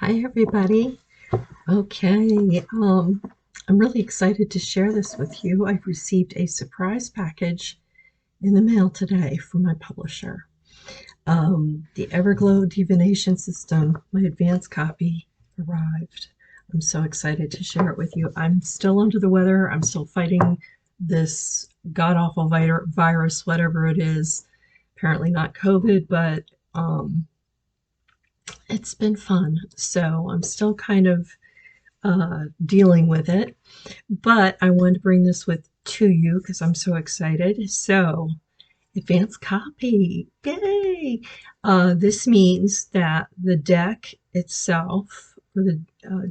Hi, everybody. Okay, I'm really excited to share this with you. I've received a surprise package in the mail today from my publisher. The Everglow Divination System, my advanced copy, arrived. I'm so excited to share it with you. I'm still under the weather. I'm still fighting this god-awful virus, whatever it is. Apparently not COVID, but it's been fun. So I'm still kind of dealing with it. But I wanted to bring this to you because I'm so excited. So, advanced copy, yay! This means that the deck itself, or the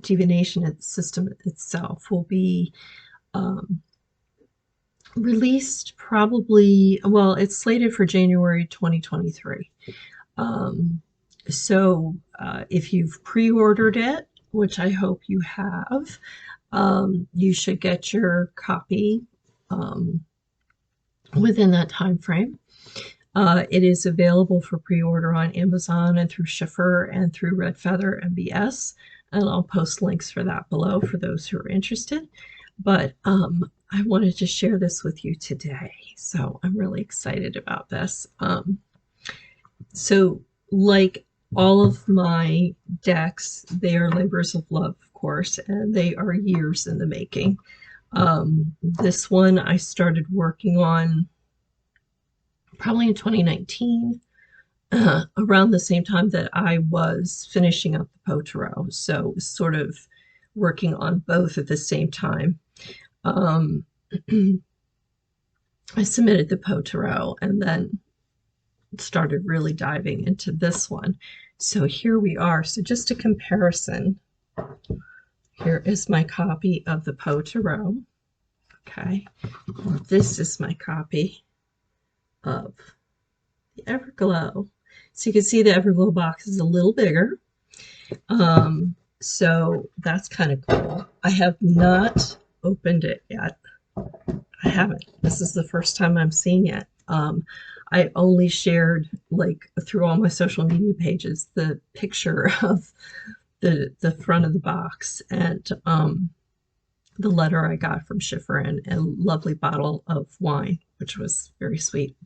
divination system itself, will be um, released probably, well, it's slated for January 2023. If you've pre-ordered it, which I hope you have, you should get your copy um, within that time frame. It is available for pre-order on Amazon and through Schiffer and through Red Feather MBS, and I'll post links for that below for those who are interested. But I wanted to share this with you today, so I'm really excited about this. So, like all of my decks, they are labors of love, of course, and they are years in the making. This one I started working on probably in 2019, around the same time that I was finishing up the Potero. So sort of working on both at the same time. Um, I submitted the Potero and then started really diving into this one. So here we are. So just a comparison. Here is my copy of the Potero. Okay. This is my copy of the Everglow. So you can see the Everglow box is a little bigger. So that's kind of cool. I have not opened it yet. I haven't. This is the first time I'm seeing it. I only shared, like, through all my social media pages, the picture of the front of the box and the letter I got from Schiffer and a lovely bottle of wine, which was very sweet.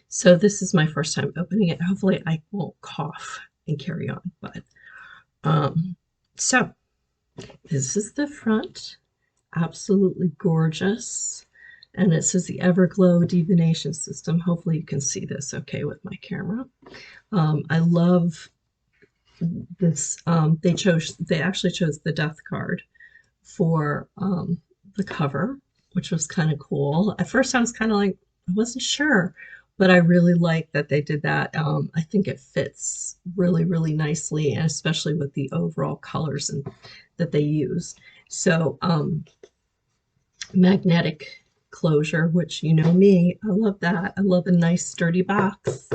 So this is my first time opening it. Hopefully I won't cough and carry on. But so this is the front. Absolutely gorgeous. And it says the Everglow Divination System. Hopefully you can see this okay with my camera. I love this. They actually chose the death card for the cover, which was kind of cool. At first I was kind of like, I wasn't sure, but I really like that they did that. I think it fits really, really nicely, and especially with the overall colors that they use. So magnetic closure, which you know me, I love that. I love a nice sturdy box,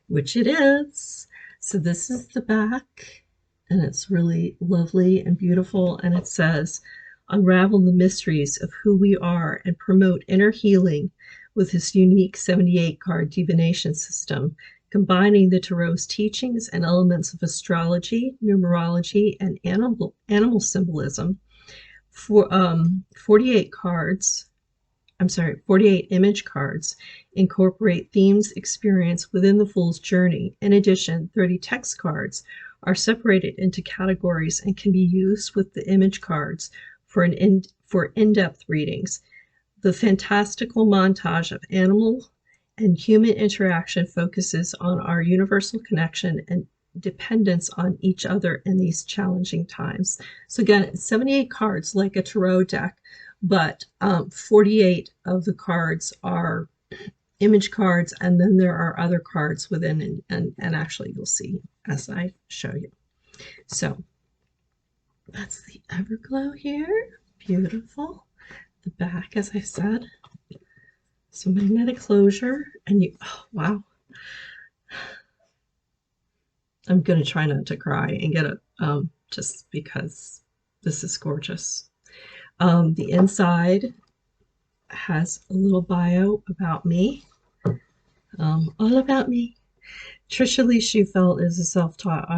which it is. So this is the back, and it's really lovely and beautiful, and it says, unravel the mysteries of who we are and promote inner healing with this unique 78 card divination system, combining the tarot's teachings and elements of astrology, numerology, and animal symbolism. For 48 cards, 48 image cards incorporate themes experienced within the Fool's journey. In addition, 30 text cards are separated into categories and can be used with the image cards for in-depth readings. The fantastical montage of animal and human interaction focuses on our universal connection and dependence on each other in these challenging times. So again, 78 cards like a tarot deck, but 48 of the cards are image cards, and then there are other cards within, and actually you'll see as I show you. So that's the Everglow here. Beautiful. The back, as I said, some magnetic closure, and oh wow. I'm going to try not to cry and get it just because this is gorgeous. The inside has a little bio about me, all about me. Trisha Lee Shufelt is a self-taught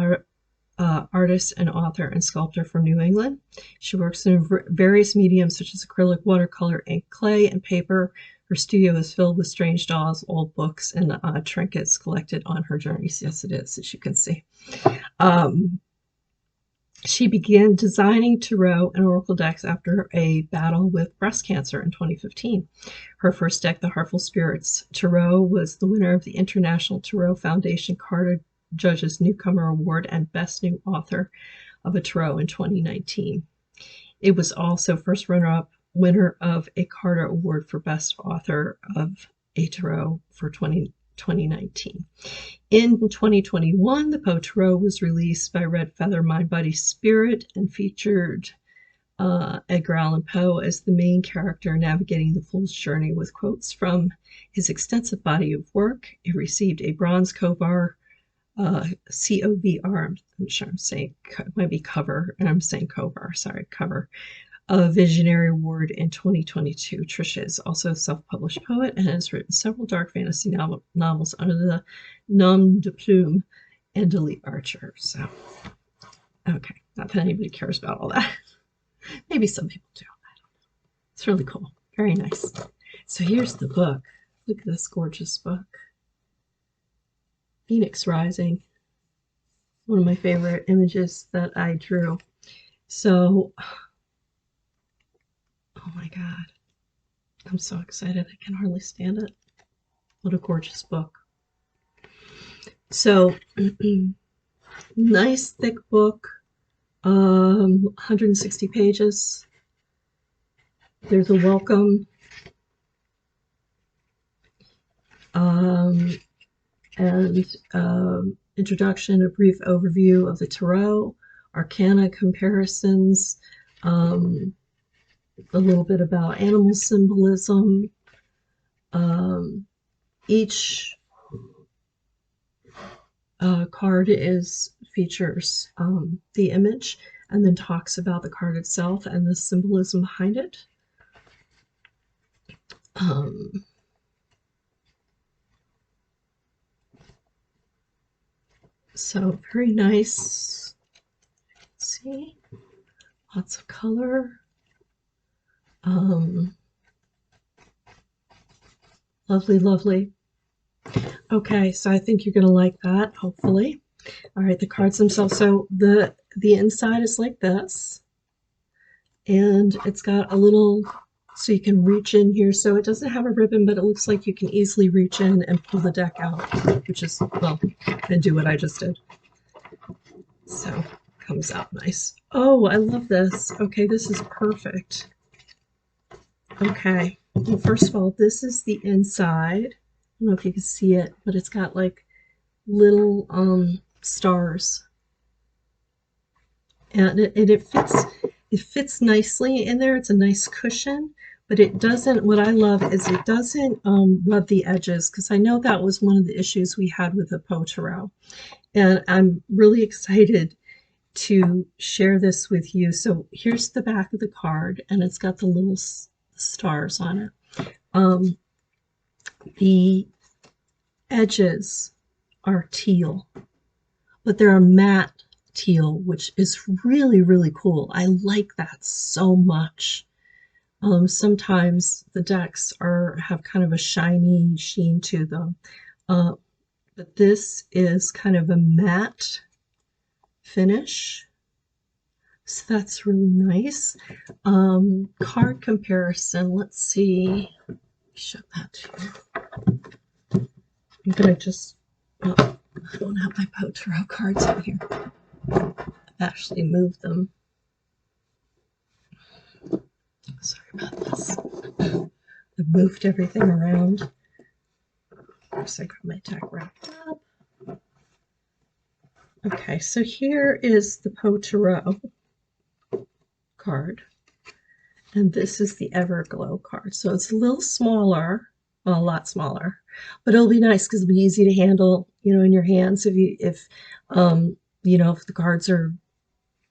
artist and author and sculptor from New England. She works in various mediums such as acrylic, watercolor, ink, clay, and paper. Her studio is filled with strange dolls, old books, and trinkets collected on her journeys. Yes, it is, as you can see. She began designing tarot and oracle decks after a battle with breast cancer in 2015. Her first deck, the Heartful Spirits Tarot, was the winner of the International Tarot Foundation Carter Judges Newcomer Award and Best New Author of a Tarot in 2019. It was also first runner-up winner of a Carter Award for Best Author of a Tarot for 2019. In 2021, the Poe Tarot was released by Red Feather Mind Body Spirit and featured Edgar Allan Poe as the main character navigating the fool's journey with quotes from his extensive body of work. It received a bronze Covar, C-O-V-R, I'm sure I'm saying, it might be cover, and I'm saying Covar, sorry, cover, a Visionary Award in 2022. Trisha is also a self-published poet and has written several dark fantasy novels under the nom de plume and Delete Archer. So, okay, not that anybody cares about all that. Maybe some people do. I don't know. It's really cool. Very nice. So here's the book. Look at this gorgeous book. Phoenix Rising. One of my favorite images that I drew. So, oh my God. I'm so excited. I can hardly stand it. What a gorgeous book. So, nice thick book. 160 pages. There's a welcome. And introduction, a brief overview of the tarot, arcana comparisons, a little bit about animal symbolism. Each card features the image and then talks about the card itself and the symbolism behind it. So very nice. Let's see, lots of color. Lovely, lovely. Okay, so I think you're going to like that, hopefully. All right, the cards themselves. So the inside is like this, and it's got a little, so you can reach in here. So it doesn't have a ribbon, but it looks like you can easily reach in and pull the deck out, which is, well, and do what I just did. So comes out nice. Oh, I love this. Okay, this is perfect. Okay, well, first of all, this is the inside. I don't know if you can see it, but it's got like little stars, and it fits nicely in there. It's a nice cushion, but it doesn't, what I love is it doesn't rub the edges, because I know that was one of the issues we had with the Poe Tarot, and I'm really excited to share this with you. So here's the back of the card, and it's got the little stars on it. The edges are teal, but they're a matte teal, which is really, really cool. I like that so much. Sometimes the decks have kind of a shiny sheen to them, but this is kind of a matte finish, so that's really nice. Card comparison, let's see, show that to you. I'm gonna just, oh, I don't have my Poe Tarot cards in here. I've actually moved them. Sorry about this. I've moved everything around. Of course, I got my deck wrapped up. Okay, so here is the Poe Tarot card, and this is the Everglow card. So it's a little smaller, well, a lot smaller, but it'll be nice because it'll be easy to handle, you know, in your hands. If you know, if the cards are,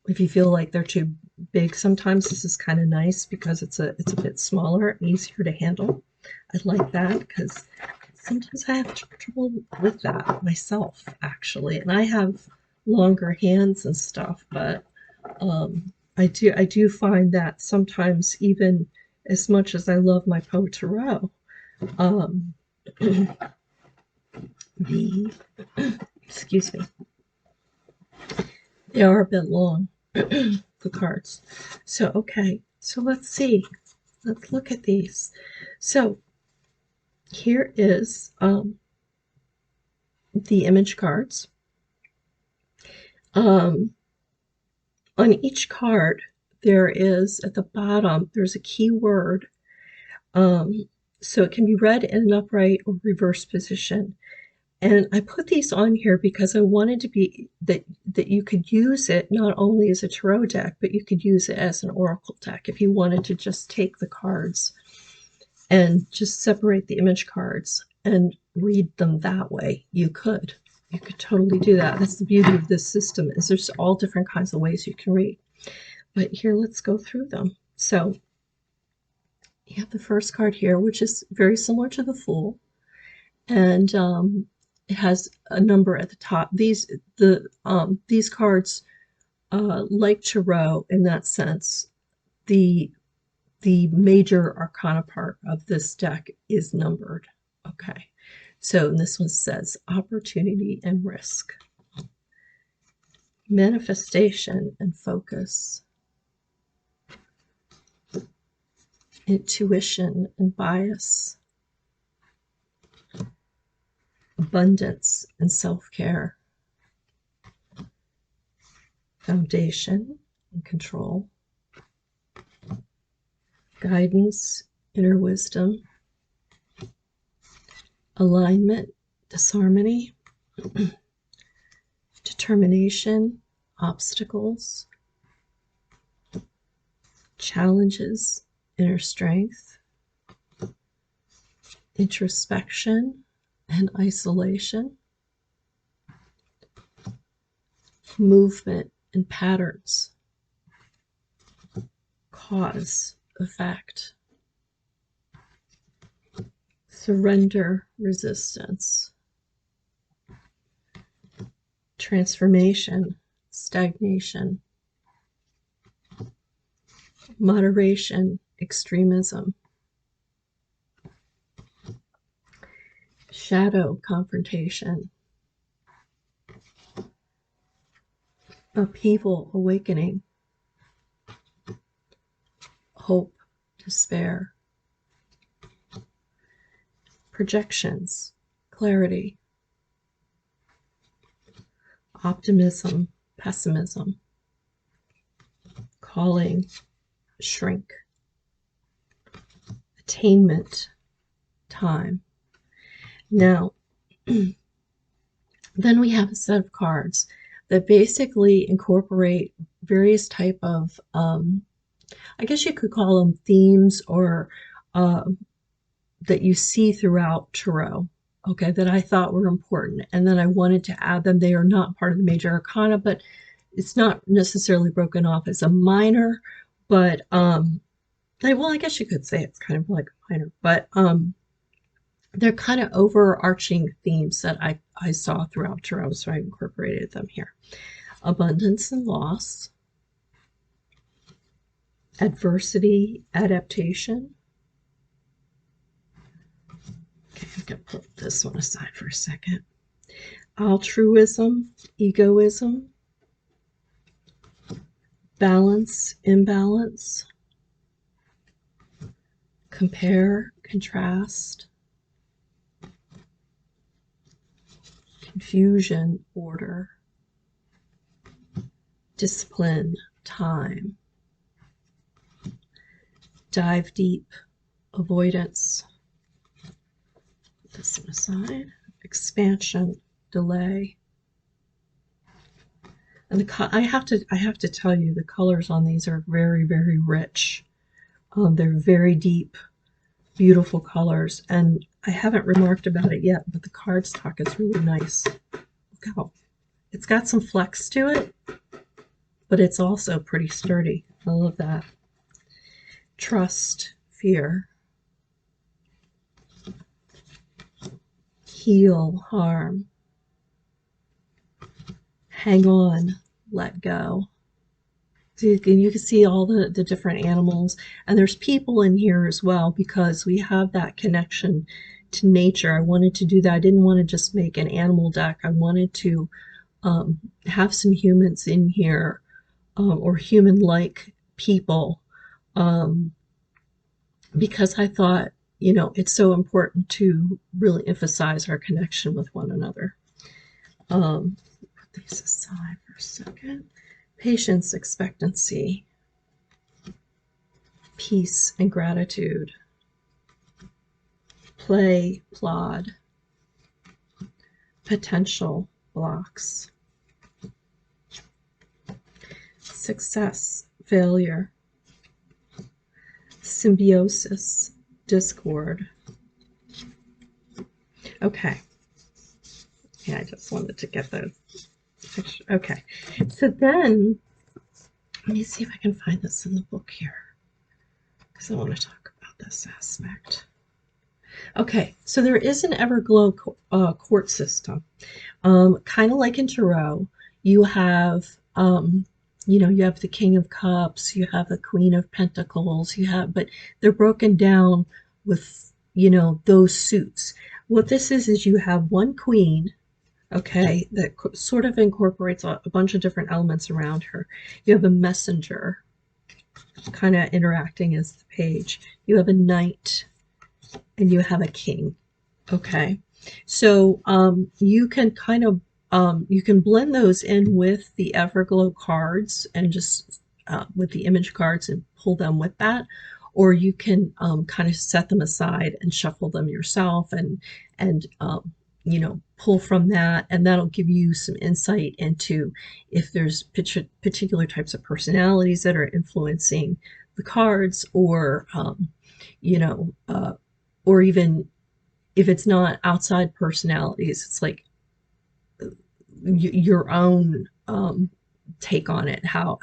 if you feel like they're too big, sometimes this is kind of nice because it's a bit smaller and easier to handle. I like that because sometimes I have trouble with that myself, actually, and I have longer hands and stuff, but I do find that sometimes, even as much as I love my Pot Tarot, um, the excuse me, they are a bit long, the cards. So okay, so let's see. Let's look at these. So here is the image cards. On each card, there is at the bottom, there's a key word. So it can be read in an upright or reverse position. And I put these on here because I wanted to be that you could use it not only as a tarot deck, but you could use it as an oracle deck. If you wanted to just take the cards and just separate the image cards and read them that way, you could. You could totally do that. That's the beauty of this system, is there's all different kinds of ways you can read. But here, let's go through them. So you have the first card here, which is very similar to the Fool, and it has a number at the top. These cards, like Tarot in that sense, the major arcana part of this deck is numbered. Okay, so this one says opportunity and risk, manifestation and focus, intuition and bias, abundance and self-care, foundation and control, guidance, inner wisdom, alignment, disharmony, determination, obstacles, challenges, inner strength, introspection and isolation, movement and patterns, cause, effect, surrender, resistance, transformation, stagnation, moderation, extremism, shadow, confrontation, upheaval, awakening, hope, despair, projections, clarity, optimism, pessimism, calling, shrink, attainment, time. Now, then we have a set of cards that basically incorporate various type of, I guess you could call them themes, or that you see throughout Tarot, okay, that I thought were important. And then I wanted to add them. They are not part of the major arcana, but it's not necessarily broken off as a minor, but well, I guess you could say it's kind of like a minor, but they're kind of overarching themes that I saw throughout Tarot, so I incorporated them here. Abundance and loss, adversity, adaptation. Okay, I'm going to put this one aside for a second. Altruism, egoism, balance, imbalance, compare, contrast, confusion, order, discipline, time, dive deep, avoidance, this one aside, expansion, delay. And I have to tell you, the colors on these are very, very rich. They're very deep, beautiful colors, and I haven't remarked about it yet, but the cardstock is really nice. Look how it's got some flex to it, but it's also pretty sturdy. I love that. Trust, fear, heal, harm, hang on, let go. So you can see all the different animals, and there's people in here as well because we have that connection to nature. I wanted to do that. I didn't want to just make an animal deck. I wanted to have some humans in here, or human-like people, um, because I thought, it's so important to really emphasize our connection with one another. Put these aside for a second. Patience, expectancy, peace and gratitude, play, plod, potential, blocks, success, failure, symbiosis, discord. Okay. Yeah, I just wanted to get those pictures. Okay. So then, let me see if I can find this in the book here, because I want to talk about this aspect. Okay, so there is an Everglow court system. Kind of like in Tarot, you have, you have the King of Cups, you have the Queen of Pentacles, but they're broken down with, those suits. What this is you have one queen, okay, that sort of incorporates a bunch of different elements around her. You have a messenger, kind of interacting as the page. You have a knight, and you have a king. Okay, so you can kind of you can blend those in with the Everglow cards and just with the image cards and pull them with that, or you can kind of set them aside and shuffle them yourself and pull from that, and that'll give you some insight into if there's particular types of personalities that are influencing the cards, or you know, or even if it's not outside personalities, it's like your own take on it, how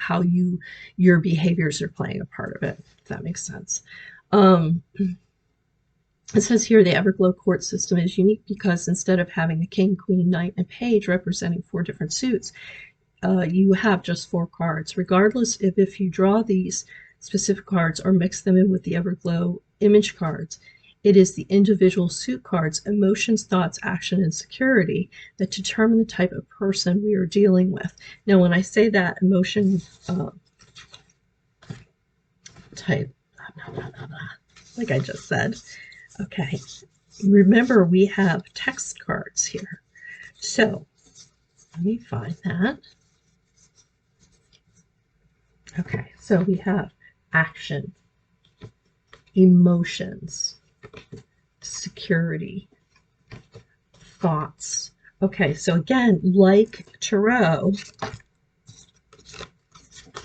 your behaviors are playing a part of it, if that makes sense. It says here the Everglow court system is unique because instead of having a king, queen, knight, and page representing 4 different suits, you have just 4 cards. Regardless if you draw these specific cards or mix them in with the Everglow image cards, it is the individual suit cards, emotions, thoughts, action, and security that determine the type of person we are dealing with. Now, when I say that emotion type, like I just said, okay, remember we have text cards here. So let me find that. Okay, so we have action, emotions, security, thoughts. Okay, so again, like Tarot,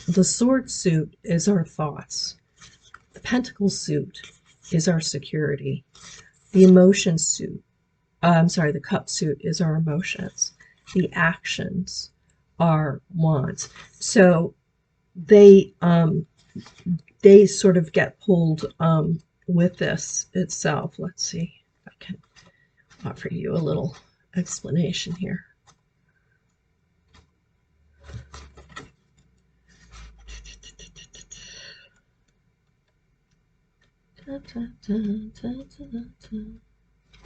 the sword suit is our thoughts. The pentacle suit is our security. The emotion suit, the cup suit is our emotions. The actions are wants. So they sort of get pulled with this itself. Let's see if I can offer you a little explanation here.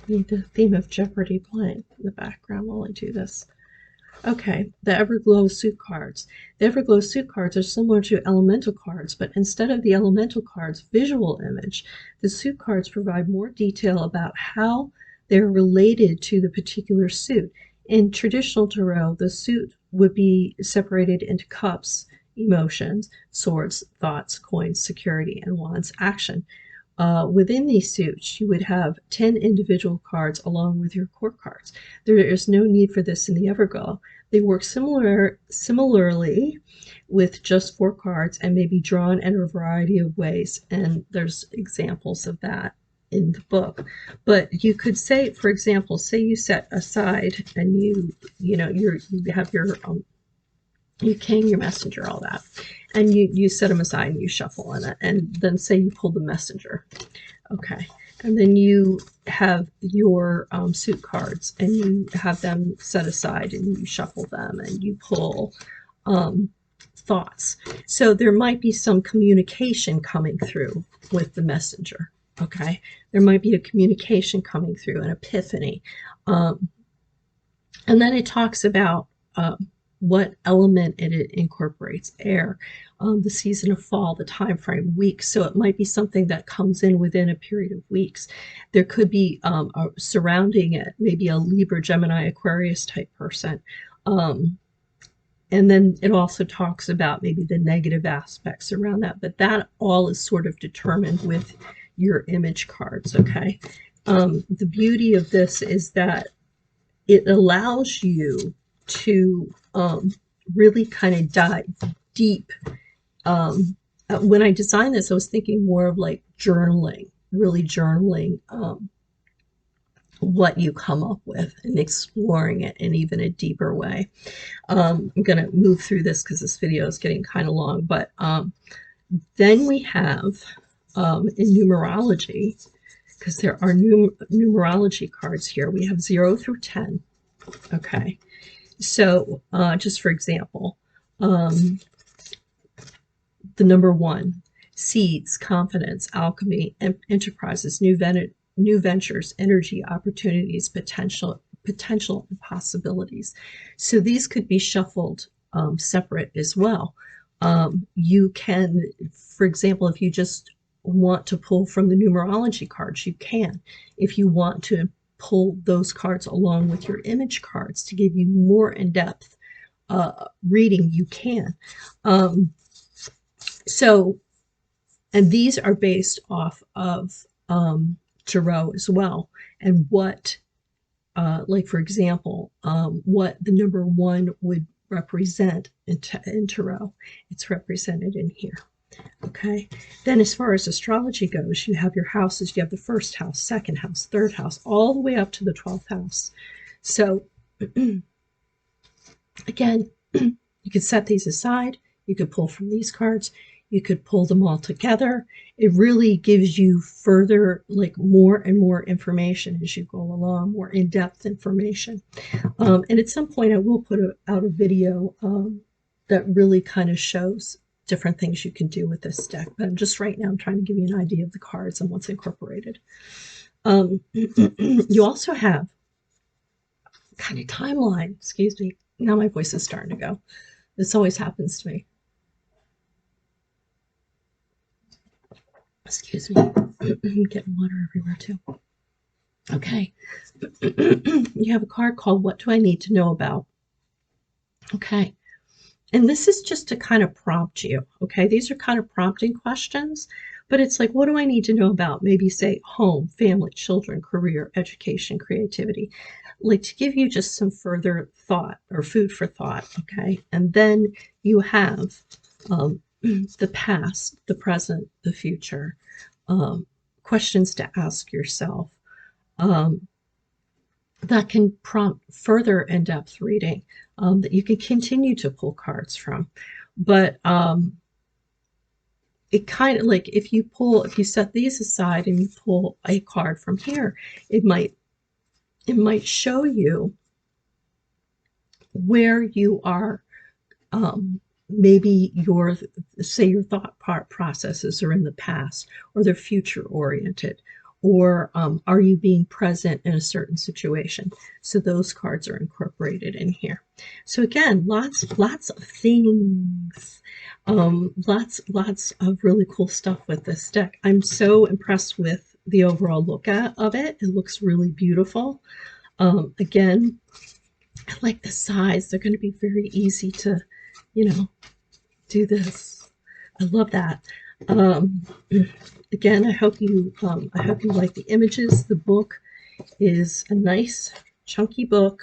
Need the theme of Jeopardy playing in the background while I do this. Okay, the Everglow suit cards. The Everglow suit cards are similar to elemental cards, but instead of the elemental cards' visual image, the suit cards provide more detail about how they're related to the particular suit. In traditional Tarot, the suit would be separated into cups, emotions, swords, thoughts, coins, security, and wands, action. Within these suits, you would have 10 individual cards along with your court cards. There is no need for this in the Everglow. They work similarly with just 4 cards and may be drawn in a variety of ways, and there's examples of that in the book. But you could say, for example, say you set aside and you have your king, your messenger, all that, and you set them aside and you shuffle in it, and then say you pull the messenger. Okay, And then you have your suit cards, and you have them set aside, and you shuffle them, and you pull thoughts. So there might be some communication coming through with the messenger. Okay, there might be a communication coming through, an epiphany. And then it talks about what element it incorporates: air, the season of fall, the time frame, weeks. So it might be something that comes in within a period of weeks. There could be surrounding it, maybe a Libra, Gemini, Aquarius type person. And then it also talks about maybe the negative aspects around that, but that all is sort of determined with your image cards, okay? The beauty of this is that it allows you to really kind of dive deep. When I designed this, I was thinking more of like journaling, really journaling what you come up with and exploring it in even a deeper way. I'm going to move through this because this video is getting kind of long, but then we have in numerology, because there are numerology cards here, we have 0 through 10. Okay, so just for example, the number 1, seeds, confidence, alchemy, enterprises, new ventures, energy, opportunities, potential and possibilities. So these could be shuffled separate as well. You can, for example, if you just want to pull from the numerology cards, you can. If you want to pull those cards along with your image cards to give you more in-depth reading, you can. So, and these are based off of tarot as well, and what like for example, what the number 1 would represent in tarot. It's represented in here. Okay, then as far as astrology goes, you have your houses. You have the first house, second house, third house, all the way up to the 12th house. So again, you could set these aside. You could pull from these cards. You could pull them all together. It really gives you further, like more and more information as you go along, more in-depth information. And at some point I will put out a video that really kind of shows different things you can do with this deck. But just right now I'm trying to give you an idea of the cards and what's incorporated. You also have kind of timeline. Excuse me. Now my voice is starting to go. This always happens to me. Excuse me. I'm getting water everywhere too. Okay. You have a card called What Do I Need to Know About? Okay. And this is just to kind of prompt you. Okay. These are kind of prompting questions, but it's like, what do I need to know about? Maybe say home, family, children, career, education, creativity. Like to give you just some further thought or food for thought. Okay. And then you have the past, the present, the future, questions to ask yourself that can prompt further in-depth reading that you can continue to pull cards from. But it kind of like if you set these aside and you pull a card from here, it might show you where you are. Maybe your thought processes are in the past, or they're future oriented, or are you being present in a certain situation? So those cards are incorporated in here. So again, lots of things, lots of really cool stuff with this deck. I'm so impressed with the overall look of it. It looks really beautiful. Again, I like the size. They're going to be very easy to, do this. I love that. Again, I hope you like the images. The book is a nice chunky book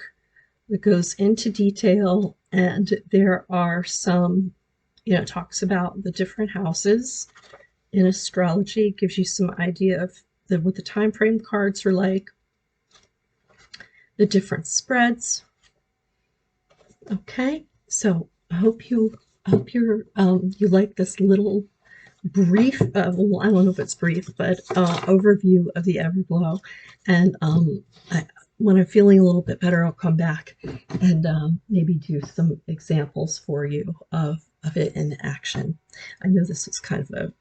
that goes into detail, and there are some, talks about the different houses in astrology. Gives you some idea of what the time frame cards are like, the different spreads. Okay, so I hope you like this little brief, well, I don't know if it's brief, but overview of the Everglow. And when I'm feeling a little bit better, I'll come back and maybe do some examples for you of it in action. I know this was kind of a,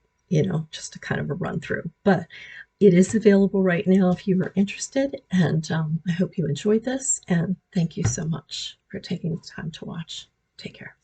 just a kind of a run through, but it is available right now if you are interested. And I hope you enjoyed this. And thank you so much for taking the time to watch. Take care.